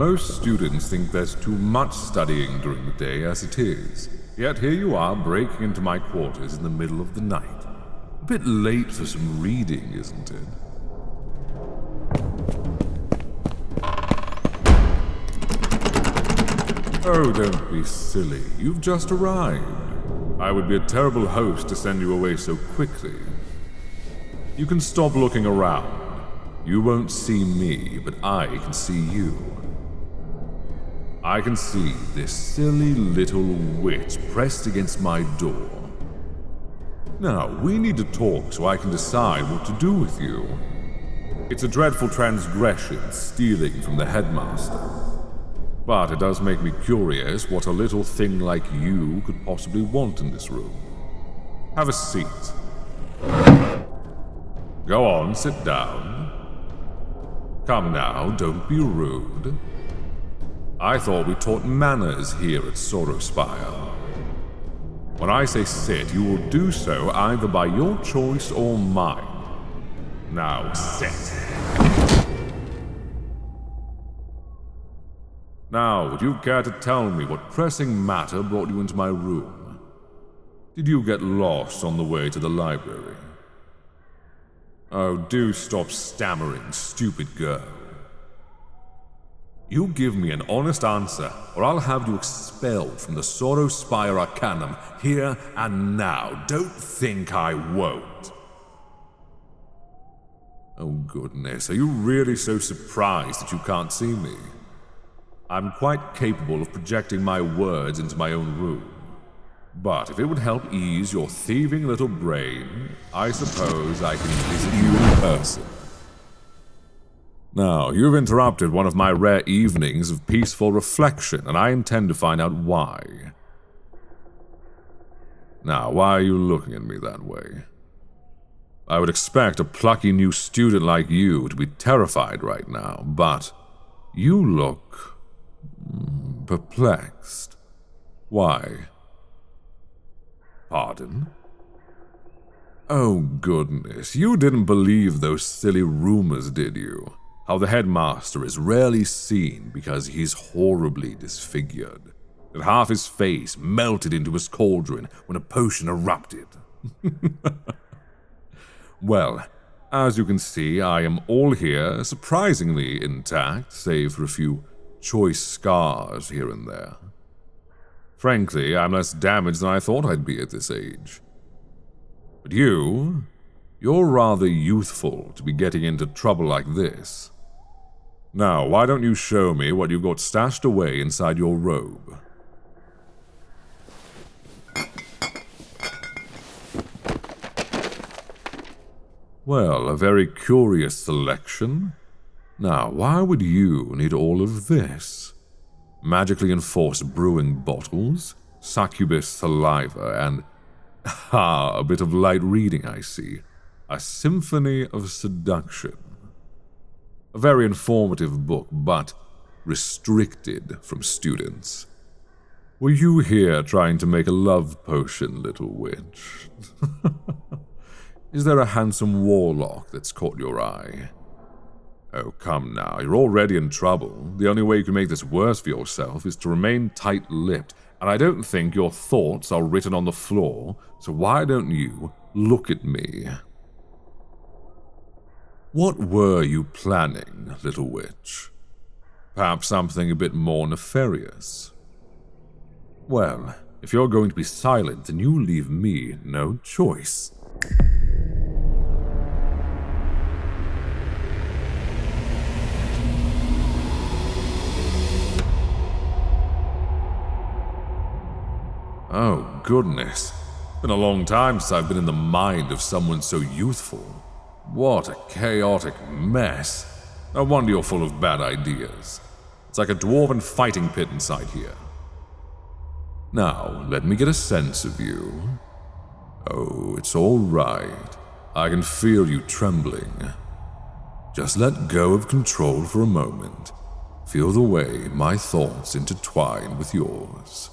most students think there's too much studying during the day as it is. Yet here you are breaking into my quarters in the middle of the night. A bit late for some reading, isn't it? Oh, don't be silly. You've just arrived. I would be a terrible host to send you away so quickly. You can stop looking around. You won't see me, but I can see you. I can see this silly little witch pressed against my door. Now, we need to talk so I can decide what to do with you. It's a dreadful transgression, stealing from the headmaster. But it does make me curious what a little thing like you could possibly want in this room. Have a seat. Go on, sit down. Come now, don't be rude. I thought we taught manners here at Sorrowspire. When I say sit, you will do so either by your choice or mine. Now sit. Now, would you care to tell me what pressing matter brought you into my room? Did you get lost on the way to the library? Oh, do stop stammering, stupid girl. You give me an honest answer, or I'll have you expelled from the Sorrowspire Arcanum here and now. Don't think I won't. Oh goodness, are you really so surprised that you can't see me? I'm quite capable of projecting my words into my own room. But if it would help ease your thieving little brain, I suppose I can visit you in person. Now, you've interrupted one of my rare evenings of peaceful reflection, and I intend to find out why. Now, why are you looking at me that way? I would expect a plucky new student like you to be terrified right now, but you look perplexed. Why? Pardon? Oh goodness, you didn't believe those silly rumors, did you? How the headmaster is rarely seen because he's horribly disfigured. That half his face melted into his cauldron when a potion erupted. Well, as you can see, I am all here, surprisingly intact, save for a few choice scars here and there. Frankly, I'm less damaged than I thought I'd be at this age. But you're rather youthful to be getting into trouble like this. Now, why don't you show me what you've got stashed away inside your robe? Well, a very curious selection. Now, why would you need all of this? Magically enforced brewing bottles, succubus saliva, and a bit of light reading, I see. A symphony of seduction. A very informative book, but restricted from students. Were you here trying to make a love potion, little witch? Is there a handsome warlock that's caught your eye? Oh, come now, you're already in trouble. The only way you can make this worse for yourself is to remain tight-lipped, and I don't think your thoughts are written on the floor, so why don't you look at me? What were you planning, little witch? Perhaps something a bit more nefarious? Well, if you're going to be silent, then you leave me no choice. Oh, goodness. Been a long time since I've been in the mind of someone so youthful. What a chaotic mess. No wonder you're full of bad ideas. It's like a dwarven fighting pit inside here. Now, let me get a sense of you. Oh, it's all right. I can feel you trembling. Just let go of control for a moment. Feel the way my thoughts intertwine with yours.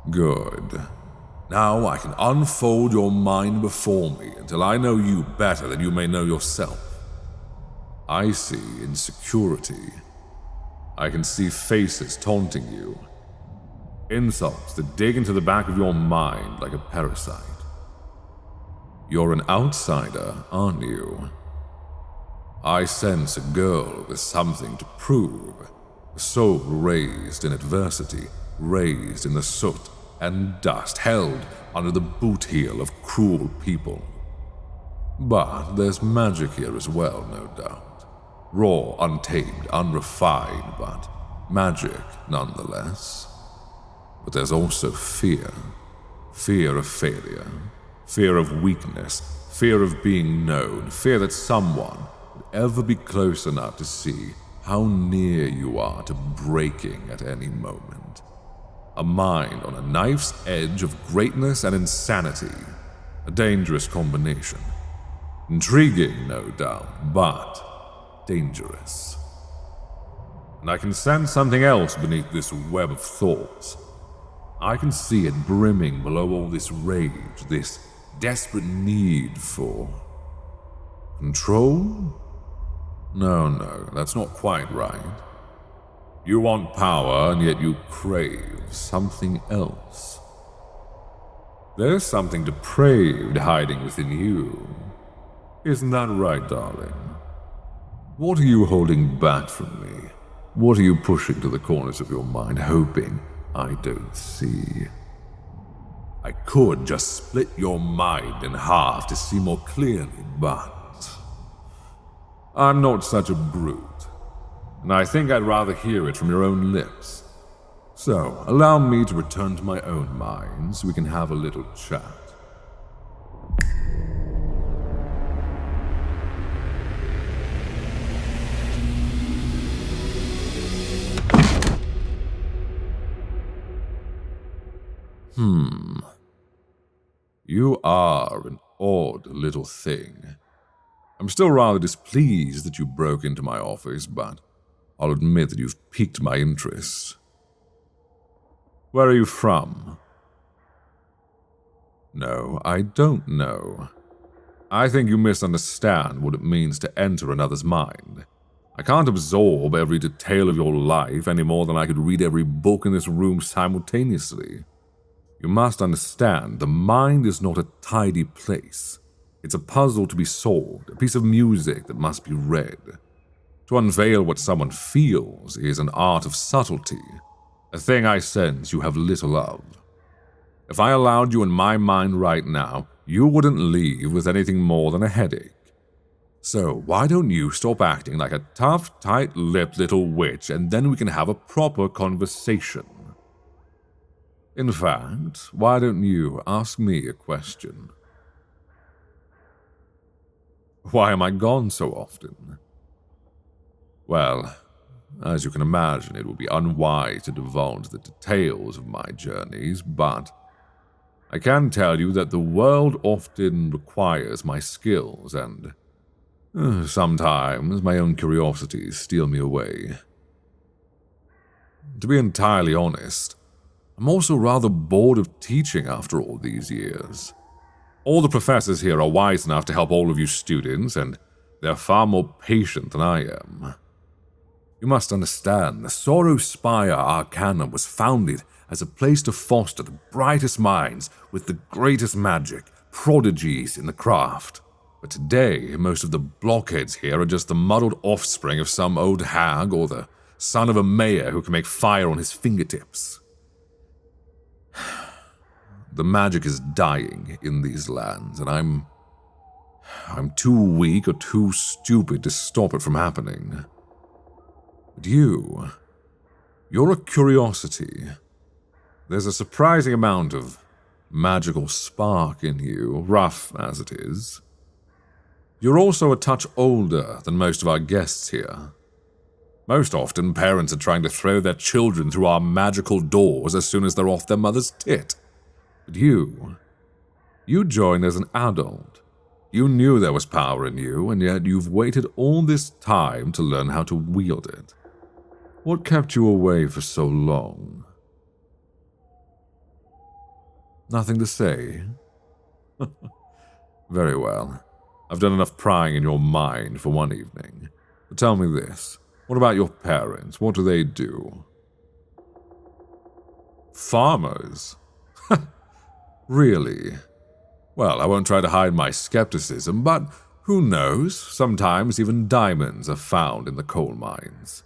Good. Now I can unfold your mind before me until I know you better than you may know yourself. I see insecurity. I can see faces taunting you. Insults that dig into the back of your mind like a parasite. You're an outsider, aren't you? I sense a girl with something to prove. A soul raised in adversity, raised in the soot and dust, held under the boot heel of cruel people. But there's magic here as well, no doubt. Raw, untamed, unrefined, but magic nonetheless. But there's also fear. Fear of failure. Fear of weakness. Fear of being known. Fear that someone would ever be close enough to see how near you are to breaking at any moment. A mind on a knife's edge of greatness and insanity. A dangerous combination. Intriguing, no doubt, but dangerous. And I can sense something else beneath this web of thoughts. I can see it brimming below all this rage, this desperate need for control? No, that's not quite right. You want power, and yet you crave something else. There's something depraved hiding within you. Isn't that right, darling? What are you holding back from me? What are you pushing to the corners of your mind, hoping I don't see? I could just split your mind in half to see more clearly, but I'm not such a brute, and I think I'd rather hear it from your own lips. So, allow me to return to my own mind so we can have a little chat. You are an odd little thing. I'm still rather displeased that you broke into my office, but I'll admit that you've piqued my interest. Where are you from? No, I don't know. I think you misunderstand what it means to enter another's mind. I can't absorb every detail of your life any more than I could read every book in this room simultaneously. You must understand, the mind is not a tidy place. It's a puzzle to be solved, a piece of music that must be read. To unveil what someone feels is an art of subtlety, a thing I sense you have little of. If I allowed you in my mind right now, you wouldn't leave with anything more than a headache. So why don't you stop acting like a tough, tight-lipped little witch, and then we can have a proper conversation. In fact, why don't you ask me a question? Why am I gone so often? Well, as you can imagine, it would be unwise to divulge the details of my journeys, but I can tell you that the world often requires my skills, and sometimes my own curiosities steal me away. To be entirely honest, I'm also rather bored of teaching after all these years. All the professors here are wise enough to help all of you students, and they're far more patient than I am. You must understand, the Sorrowspire Arcanum was founded as a place to foster the brightest minds with the greatest magic, prodigies in the craft. But today, most of the blockheads here are just the muddled offspring of some old hag or the son of a mayor who can make fire on his fingertips. The magic is dying in these lands, and I'm too weak or too stupid to stop it from happening. But you're a curiosity. There's a surprising amount of magical spark in you, rough as it is. You're also a touch older than most of our guests here. Most often, parents are trying to throw their children through our magical doors as soon as they're off their mother's tit. But you joined as an adult. You knew there was power in you, and yet you've waited all this time to learn how to wield it. What kept you away for so long? Nothing to say? Very well. I've done enough prying in your mind for one evening. But tell me this. What about your parents? What do they do? Farmers? Really? Well, I won't try to hide my skepticism, but who knows? Sometimes even diamonds are found in the coal mines.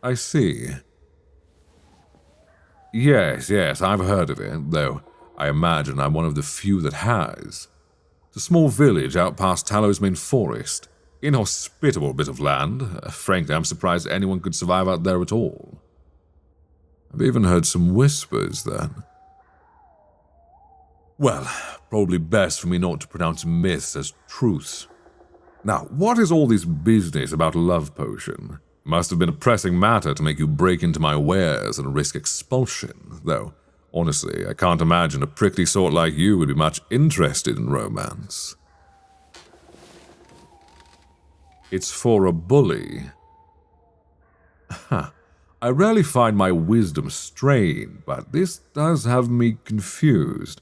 I see. Yes, I've heard of it, though I imagine I'm one of the few that has. It's a small village out past Tallow's main forest. Inhospitable bit of land. Frankly, I'm surprised anyone could survive out there at all. I've even heard some whispers then. Well, probably best for me not to pronounce myths as truths. Now, what is all this business about a love potion? Must have been a pressing matter to make you break into my wares and risk expulsion, though, honestly, I can't imagine a prickly sort like you would be much interested in romance. It's for a bully. I rarely find my wisdom strained, but this does have me confused.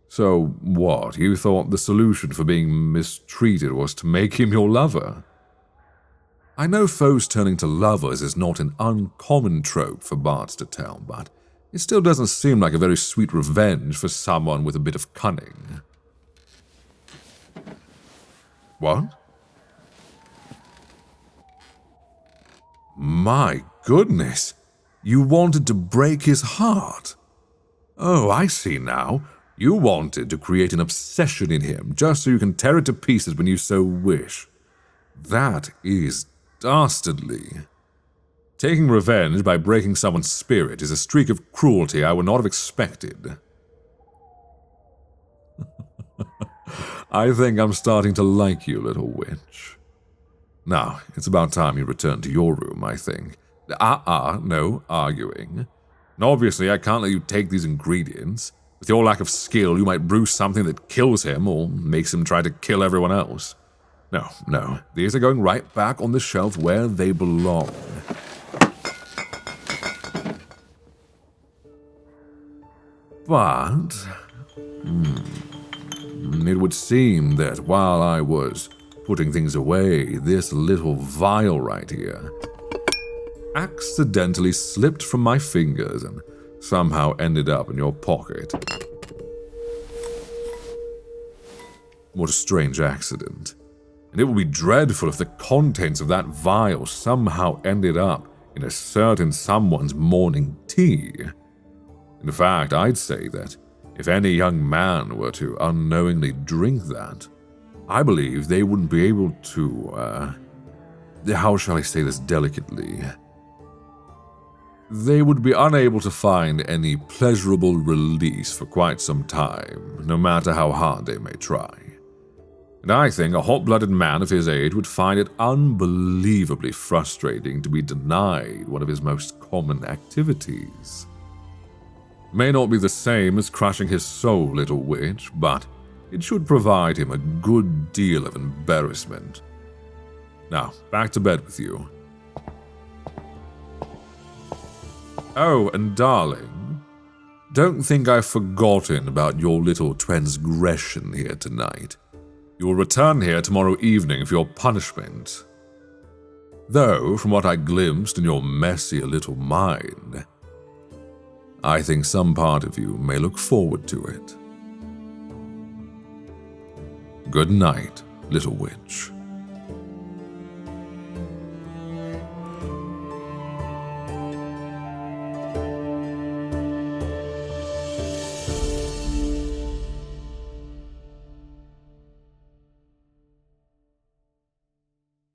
So what, you thought the solution for being mistreated was to make him your lover? I know foes turning to lovers is not an uncommon trope for bards to tell, but it still doesn't seem like a very sweet revenge for someone with a bit of cunning. What? My goodness! You wanted to break his heart? Oh, I see now. You wanted to create an obsession in him just so you can tear it to pieces when you so wish. That is dastardly. Taking revenge by breaking someone's spirit is a streak of cruelty I would not have expected. I think I'm starting to like you, little witch. Now, it's about time you return to your room, I think. No arguing. And obviously, I can't let you take these ingredients. With your lack of skill, you might brew something that kills him or makes him try to kill everyone else. No, these are going right back on the shelf where they belong. But it would seem that while I was putting things away, this little vial right here accidentally slipped from my fingers and somehow ended up in your pocket. What a strange accident. And it would be dreadful if the contents of that vial somehow ended up in a certain someone's morning tea. In fact, I'd say that if any young man were to unknowingly drink that, I believe they wouldn't be able to, how shall I say this delicately? They would be unable to find any pleasurable release for quite some time, no matter how hard they may try. And I think a hot-blooded man of his age would find it unbelievably frustrating to be denied one of his most common activities. May not be the same as crushing his soul, little witch, but it should provide him a good deal of embarrassment. Now, back to bed with you. Oh, and darling, don't think I've forgotten about your little transgression here tonight. You will return here tomorrow evening for your punishment. Though, from what I glimpsed in your messy little mind, I think some part of you may look forward to it. Good night, little witch.